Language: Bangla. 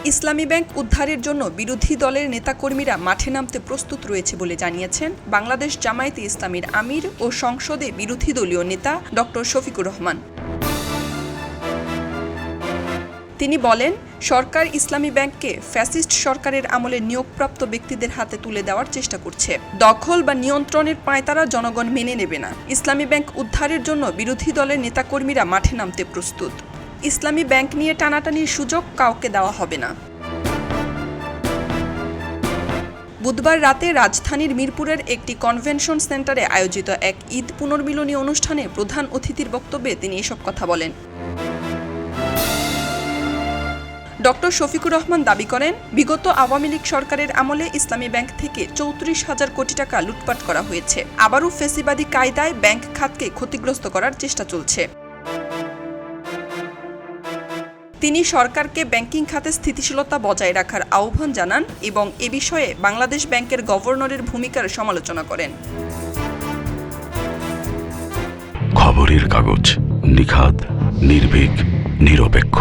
ইসলামী ব্যাংক উদ্ধারের জন্য বিরোধী দলের নেতাকর্মীরা মাঠে নামতে প্রস্তুত রয়েছে বলে জানিয়েছেন বাংলাদেশ জামায়াতে ইসলামীর আমির ও সংসদে বিরোধী দলীয় নেতা ডক্টর শফিকুর রহমান। তিনি বলেন, সরকার ইসলামী ব্যাংককে ফ্যাসিস্ট সরকারের আমলে নিয়োগপ্রাপ্ত ব্যক্তিদের হাতে তুলে দেওয়ার চেষ্টা করছে। দখল বা নিয়ন্ত্রণের পাঁয়তারা জনগণ মেনে নেবে না। ইসলামী ব্যাংক উদ্ধারের জন্য বিরোধী দলের নেতাকর্মীরা মাঠে নামতে প্রস্তুত। ইসলামী ব্যাংক নিয়ে টানাটানির সুযোগ কাউকে দেওয়া হবে না। বুধবার রাতে রাজধানীর মিরপুরের একটি কনভেনশন সেন্টারে আয়োজিত এক ঈদ পুনর্মিলনী অনুষ্ঠানে প্রধান অতিথির বক্তব্যে তিনি এসব কথা বলেন। ডক্টর শফিকুর রহমান দাবি করেন, বিগত আওয়ামী লীগ সরকারের আমলে ইসলামী ব্যাংক থেকে 34,000 কোটি টাকা লুটপাট করা হয়েছে। আবারও ফ্যাসিবাদী কায়দায় ব্যাংক খাতকে ক্ষতিগ্রস্ত করার চেষ্টা চলছে। তিনি সরকারকে ব্যাংকিং খাতে স্থিতিশীলতা বজায় রাখার আহ্বান জানান এবং এ বিষয়ে বাংলাদেশ ব্যাংকের গভর্নরের ভূমিকার সমালোচনা করেন। খবরের কাগজ, নিখাত, নির্ভীক, নিরপেক্ষ।